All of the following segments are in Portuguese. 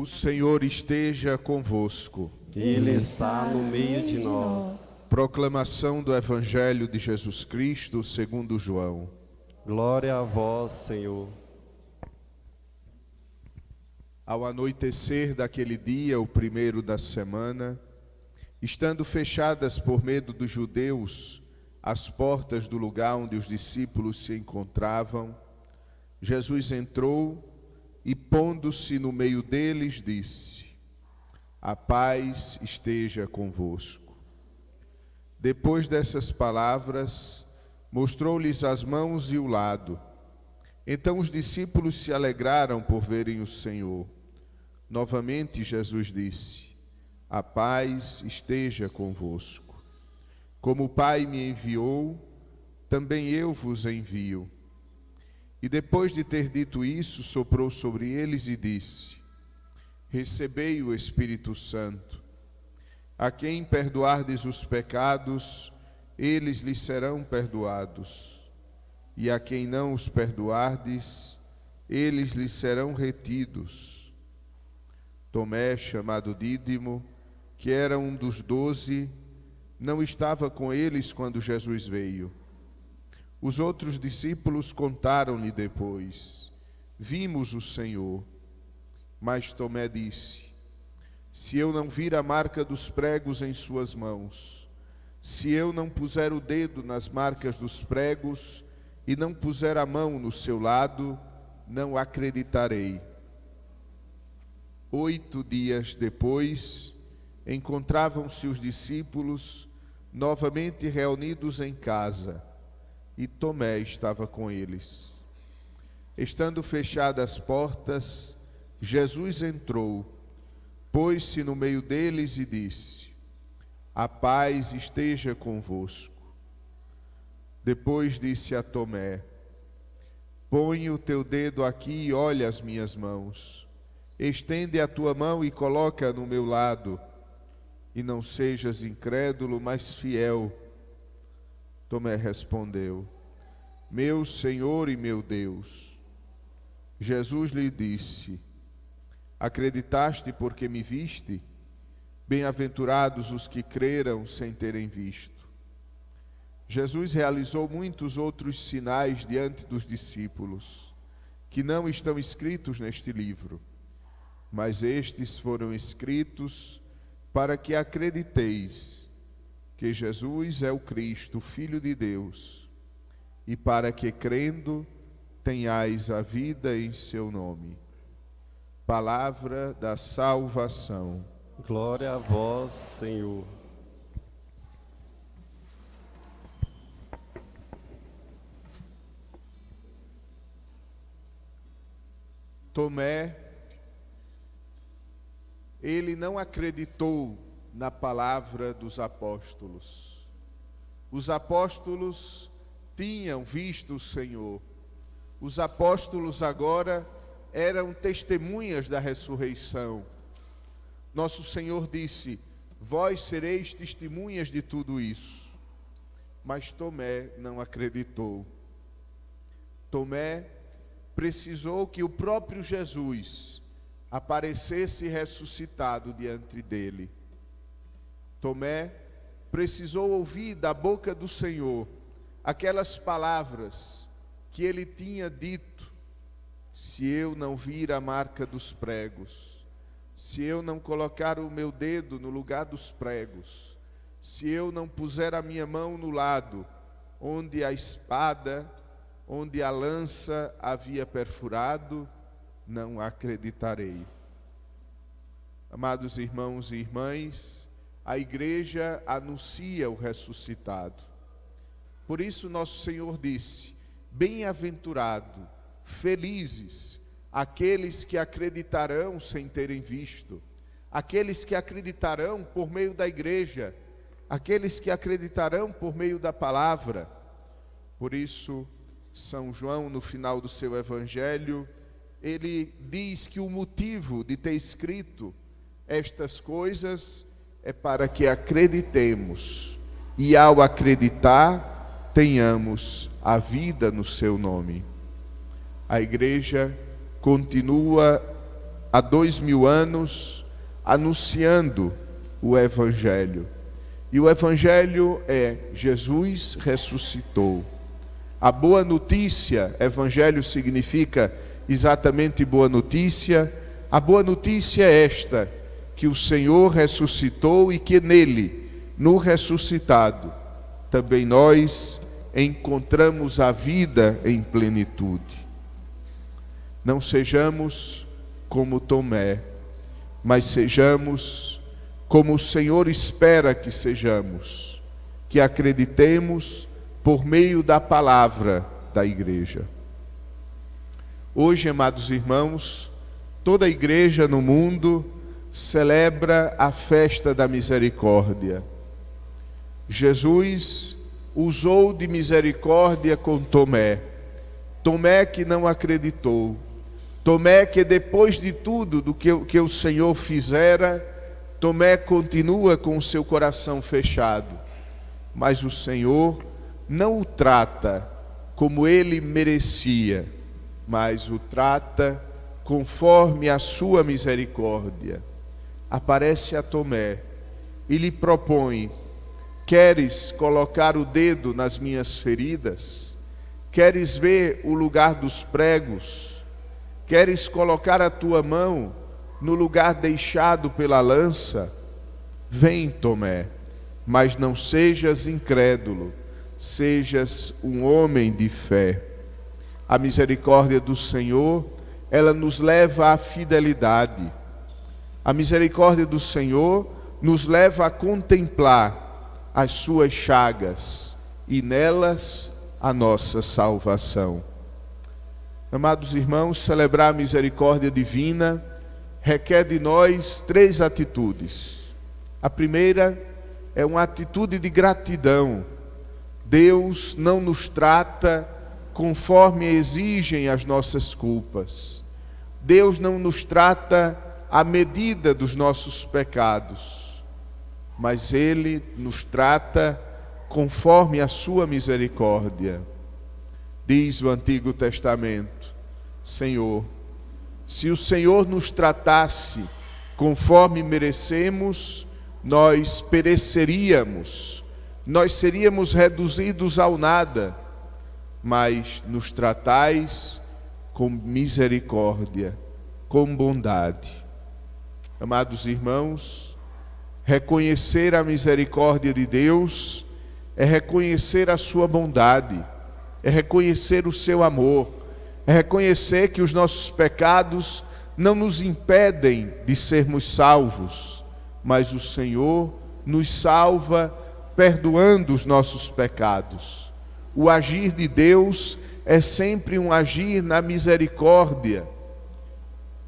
O Senhor esteja convosco. Ele está no meio de nós. Proclamação do Evangelho de Jesus Cristo segundo João. Glória a vós, Senhor. Ao anoitecer daquele dia, o primeiro da semana, estando fechadas por medo dos judeus as portas do lugar onde os discípulos se encontravam, Jesus entrou e, pondo-se no meio deles, disse: A paz esteja convosco. Depois dessas palavras, mostrou-lhes as mãos e o lado. Então os discípulos se alegraram por verem o Senhor. Novamente Jesus disse: A paz esteja convosco. Como o Pai me enviou, também eu vos envio. E depois de ter dito isso, soprou sobre eles e disse: Recebei o Espírito Santo. A quem perdoardes os pecados, eles lhes serão perdoados. E a quem não os perdoardes, eles lhes serão retidos. Tomé, chamado Dídimo, que era um dos 12, não estava com eles quando Jesus veio. Os outros discípulos contaram-lhe depois: Vimos o Senhor. Mas Tomé disse: Se eu não vir a marca dos pregos em suas mãos, se eu não puser o dedo nas marcas dos pregos e não puser a mão no seu lado, não acreditarei. 8 dias depois, encontravam-se os discípulos novamente reunidos em casa, e Tomé estava com eles. Estando fechadas as portas, Jesus entrou, pôs-se no meio deles e disse: A paz esteja convosco. Depois disse a Tomé: Põe o teu dedo aqui e olha as minhas mãos. Estende a tua mão e coloca no meu lado. E não sejas incrédulo, mas fiel. Tomé respondeu: Meu Senhor e meu Deus. Jesus lhe disse: Acreditaste porque me viste? Bem-aventurados os que creram sem terem visto. Jesus realizou muitos outros sinais diante dos discípulos, que não estão escritos neste livro, mas estes foram escritos para que acrediteis que Jesus é o Cristo, Filho de Deus, e para que, crendo, tenhais a vida em seu nome. Palavra da salvação. Glória a vós, Senhor. Tomé, ele não acreditou na palavra dos apóstolos. Os apóstolos tinham visto o Senhor. Os apóstolos agora eram testemunhas da ressurreição. Nosso Senhor disse: Vós sereis testemunhas de tudo isso. Mas Tomé não acreditou. Tomé precisou que o próprio Jesus aparecesse ressuscitado diante dele. Tomé precisou ouvir da boca do Senhor aquelas palavras que ele tinha dito: Se eu não vir a marca dos pregos, se eu não colocar o meu dedo no lugar dos pregos, se eu não puser a minha mão no lado onde a espada, onde a lança havia perfurado, não acreditarei. Amados irmãos e irmãs, a igreja anuncia o ressuscitado. Por isso nosso Senhor disse: Bem-aventurado, felizes, aqueles que acreditarão sem terem visto, aqueles que acreditarão por meio da igreja, aqueles que acreditarão por meio da palavra. Por isso, São João, no final do seu evangelho, ele diz que o motivo de ter escrito estas coisas é para que acreditemos, e ao acreditar, tenhamos a vida no seu nome. A igreja continua há 2000 anos anunciando o Evangelho. E o Evangelho é: Jesus ressuscitou. A boa notícia, Evangelho significa exatamente boa notícia. A boa notícia é esta: que o Senhor ressuscitou e que nele, no ressuscitado, também nós encontramos a vida em plenitude. Não sejamos como Tomé, mas sejamos como o Senhor espera que sejamos, que acreditemos por meio da palavra da igreja. Hoje, amados irmãos, toda a igreja no mundo celebra a festa da misericórdia. Jesus usou de misericórdia com Tomé. Tomé que não acreditou. Tomé que depois de tudo do que o Senhor fizera, Tomé continua com o seu coração fechado. Mas o Senhor não o trata como ele merecia, mas o trata conforme a sua misericórdia. Aparece a Tomé e lhe propõe: queres colocar o dedo nas minhas feridas? Queres ver o lugar dos pregos? Queres colocar a tua mão no lugar deixado pela lança? Vem, Tomé, mas não sejas incrédulo, sejas um homem de fé. A misericórdia do Senhor, ela nos leva à fidelidade. A misericórdia do Senhor nos leva a contemplar as suas chagas e nelas a nossa salvação. Amados irmãos, celebrar a misericórdia divina requer de nós 3 atitudes. A primeira é uma atitude de gratidão. Deus não nos trata conforme exigem as nossas culpas. Deus não nos trata à medida dos nossos pecados, mas Ele nos trata conforme a sua misericórdia. Diz o Antigo Testamento: Senhor, se o Senhor nos tratasse conforme merecemos, nós pereceríamos, nós seríamos reduzidos ao nada, mas nos tratais com misericórdia, com bondade. Amados irmãos, reconhecer a misericórdia de Deus é reconhecer a sua bondade, é reconhecer o seu amor, é reconhecer que os nossos pecados não nos impedem de sermos salvos, mas o Senhor nos salva perdoando os nossos pecados. O agir de Deus é sempre um agir na misericórdia.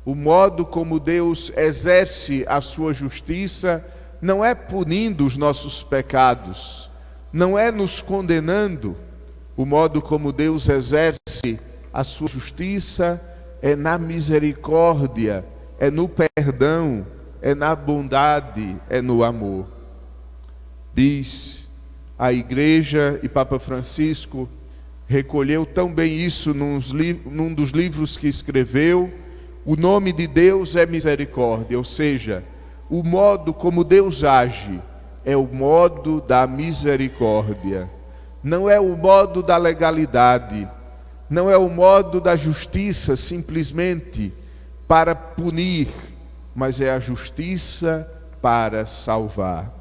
O modo como Deus exerce a sua justiça não é punindo os nossos pecados, não é nos condenando. O modo como Deus exerce a sua justiça é na misericórdia, é no perdão, é na bondade, é no amor. Diz a Igreja, e Papa Francisco recolheu tão bem isso num dos livros que escreveu: o nome de Deus é misericórdia, ou seja, o modo como Deus age é o modo da misericórdia. Não é o modo da legalidade, não é o modo da justiça simplesmente para punir, mas é a justiça para salvar.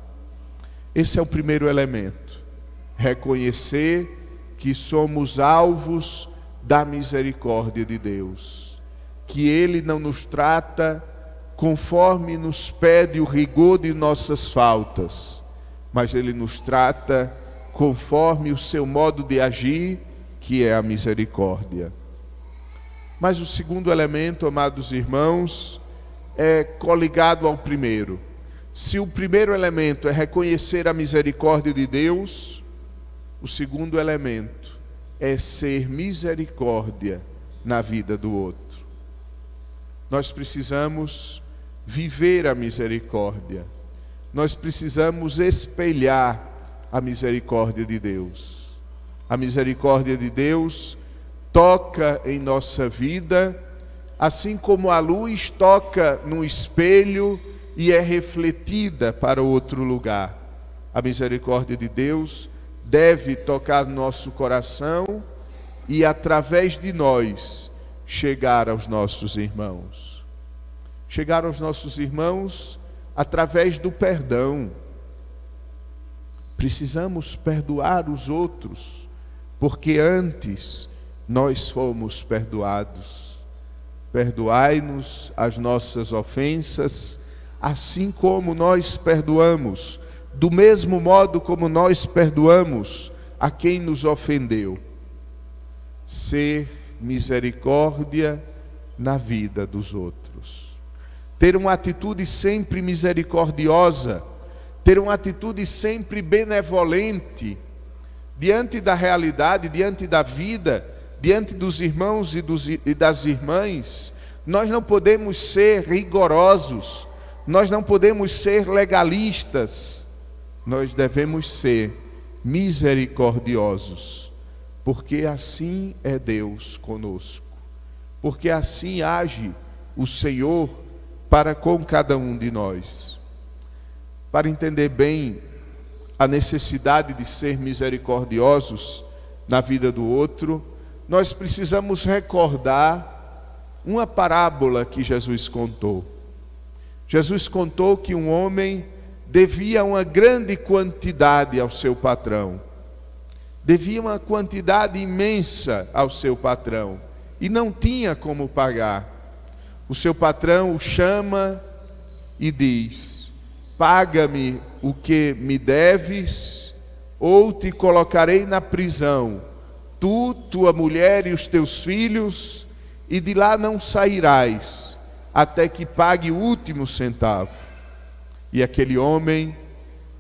Esse é o primeiro elemento: reconhecer que somos alvos da misericórdia de Deus, que Ele não nos trata conforme nos pede o rigor de nossas faltas, mas Ele nos trata conforme o seu modo de agir, que é a misericórdia. Mas o segundo elemento, amados irmãos, é coligado ao primeiro. Se o primeiro elemento é reconhecer a misericórdia de Deus, o segundo elemento é ser misericórdia na vida do outro. Nós precisamos viver a misericórdia. Nós precisamos espelhar a misericórdia de Deus. A misericórdia de Deus toca em nossa vida assim como a luz toca no espelho e é refletida para outro lugar. A misericórdia de Deus deve tocar nosso coração e, através de nós, chegar aos nossos irmãos. Chegar aos nossos irmãos através do perdão. Precisamos perdoar os outros, porque antes nós fomos perdoados. Perdoai-nos as nossas ofensas, assim como nós perdoamos, do mesmo modo como nós perdoamos a quem nos ofendeu. Ser misericórdia na vida dos outros. Ter uma atitude sempre misericordiosa, ter uma atitude sempre benevolente, diante da realidade, diante da vida, diante dos irmãos e das irmãs. Nós não podemos ser rigorosos, nós não podemos ser legalistas, nós devemos ser misericordiosos, porque assim é Deus conosco, porque assim age o Senhor para com cada um de nós. Para entender bem a necessidade de ser misericordiosos na vida do outro, nós precisamos recordar uma parábola que Jesus contou. Jesus contou que um homem devia uma grande quantidade ao seu patrão. Devia uma quantidade imensa ao seu patrão e não tinha como pagar. O seu patrão o chama e diz: paga-me o que me deves, ou te colocarei na prisão, tu, tua mulher e os teus filhos, e de lá não sairás, até que pague o último centavo. E aquele homem,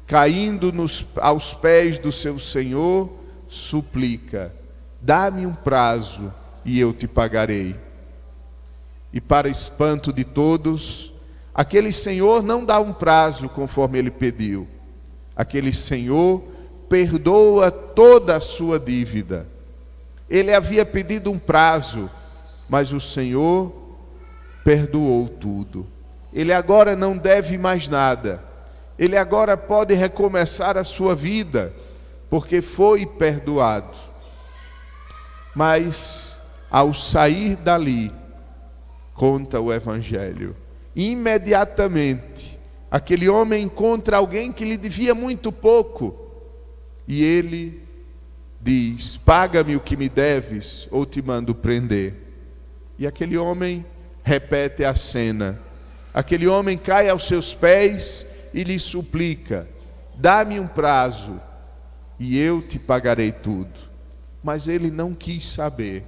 caindo aos pés do seu senhor, suplica: dá-me um prazo e eu te pagarei. E para espanto de todos, aquele senhor não dá um prazo conforme ele pediu. Aquele senhor perdoa toda a sua dívida. Ele havia pedido um prazo, mas o Senhor perdoou tudo. Ele agora não deve mais nada. Ele agora pode recomeçar a sua vida, porque foi perdoado. Mas ao sair dali, conta o Evangelho, imediatamente aquele homem encontra alguém que lhe devia muito pouco, e ele diz: paga-me o que me deves, ou te mando prender. E aquele homem repete a cena. Aquele homem cai aos seus pés e lhe suplica: dá-me um prazo e eu te pagarei tudo. Mas ele não quis saber,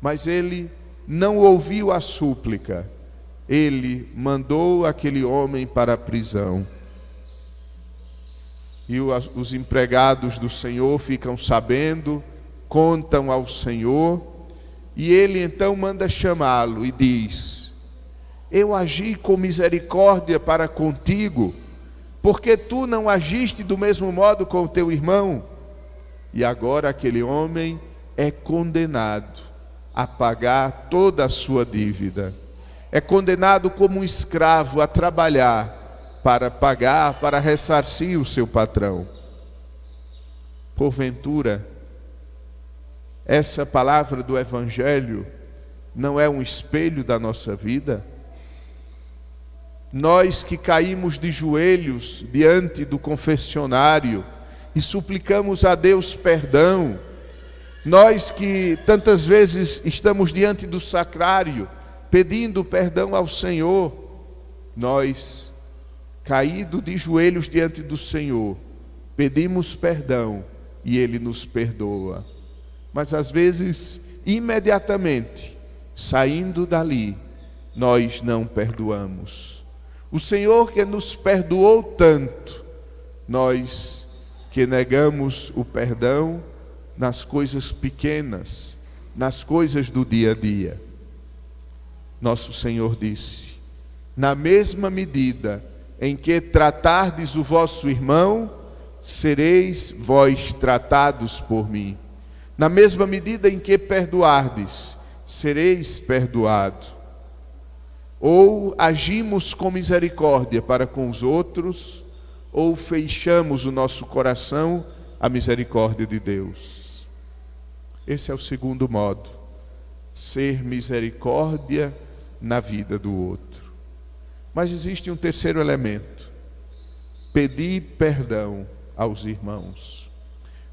mas ele não ouviu a súplica. Ele mandou aquele homem para a prisão. E os empregados do Senhor ficam sabendo, contam ao Senhor, e ele então manda chamá-lo e diz: eu agi com misericórdia para contigo, porque tu não agiste do mesmo modo com o teu irmão. E agora aquele homem é condenado a pagar toda a sua dívida. É condenado como um escravo a trabalhar para pagar, para ressarcir o seu patrão. Porventura, essa palavra do Evangelho não é um espelho da nossa vida? Nós que caímos de joelhos diante do confessionário e suplicamos a Deus perdão, nós que tantas vezes estamos diante do sacrário pedindo perdão ao Senhor, nós, caído de joelhos diante do Senhor, pedimos perdão e Ele nos perdoa. Mas às vezes, imediatamente, saindo dali, nós não perdoamos. O Senhor que nos perdoou tanto, nós que negamos o perdão nas coisas pequenas, nas coisas do dia a dia. Nosso Senhor disse: na mesma medida em que tratardes o vosso irmão, sereis vós tratados por mim. Na mesma medida em que perdoardes, sereis perdoado. Ou agimos com misericórdia para com os outros, ou fechamos o nosso coração à misericórdia de Deus. Esse é o segundo modo, ser misericórdia na vida do outro. Mas existe um terceiro elemento: pedir perdão aos irmãos.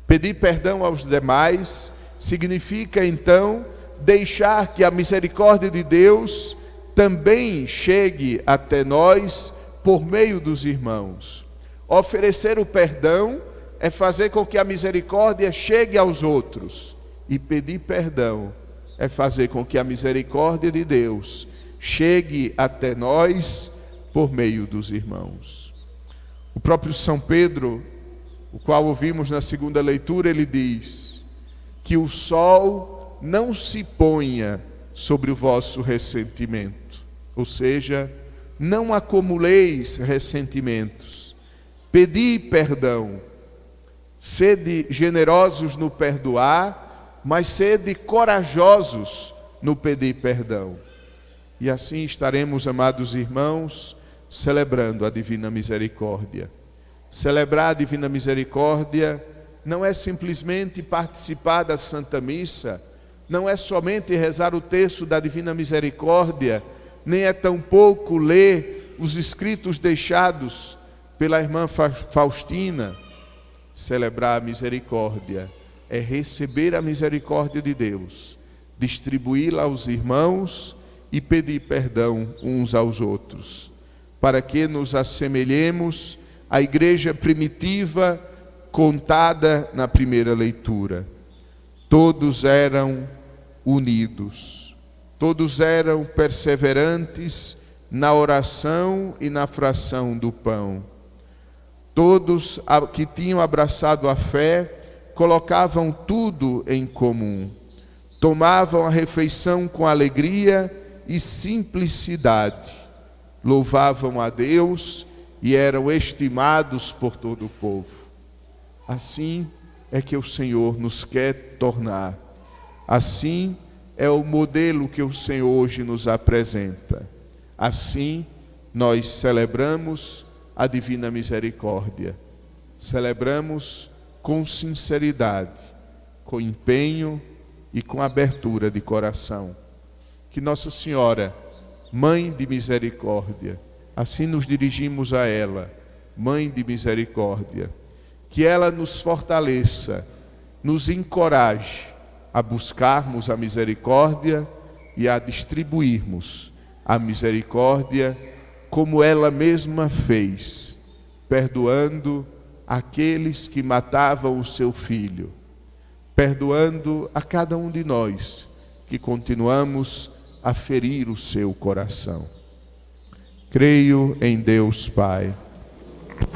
Pedir perdão aos demais significa, então, deixar que a misericórdia de Deus também chegue até nós por meio dos irmãos. Oferecer o perdão é fazer com que a misericórdia chegue aos outros. E pedir perdão é fazer com que a misericórdia de Deus chegue até nós por meio dos irmãos. O próprio São Pedro, o qual ouvimos na segunda leitura, ele diz que o sol não se ponha sobre o vosso ressentimento. Ou seja, não acumuleis ressentimentos. Pedi perdão. Sede generosos no perdoar, mas sede corajosos no pedir perdão. E assim estaremos, amados irmãos, celebrando a Divina Misericórdia. Celebrar a Divina Misericórdia não é simplesmente participar da Santa Missa, não é somente rezar o texto da Divina Misericórdia, nem é tampouco ler os escritos deixados pela irmã Faustina. Celebrar a misericórdia é receber a misericórdia de Deus, distribuí-la aos irmãos e pedir perdão uns aos outros, para que nos assemelhemos à igreja primitiva contada na primeira leitura. Todos eram unidos. Todos eram perseverantes na oração e na fração do pão. Todos que tinham abraçado a fé colocavam tudo em comum. Tomavam a refeição com alegria e simplicidade. Louvavam a Deus e eram estimados por todo o povo. Assim é que o Senhor nos quer tornar. Assim é o modelo que o Senhor hoje nos apresenta. Assim, nós celebramos a Divina Misericórdia. Celebramos com sinceridade, com empenho e com abertura de coração. Que Nossa Senhora, Mãe de Misericórdia, assim nos dirigimos a ela, Mãe de Misericórdia, que ela nos fortaleça, nos encoraje a buscarmos a misericórdia e a distribuirmos a misericórdia como ela mesma fez, perdoando aqueles que matavam o seu filho, perdoando a cada um de nós que continuamos a ferir o seu coração. Creio em Deus Pai,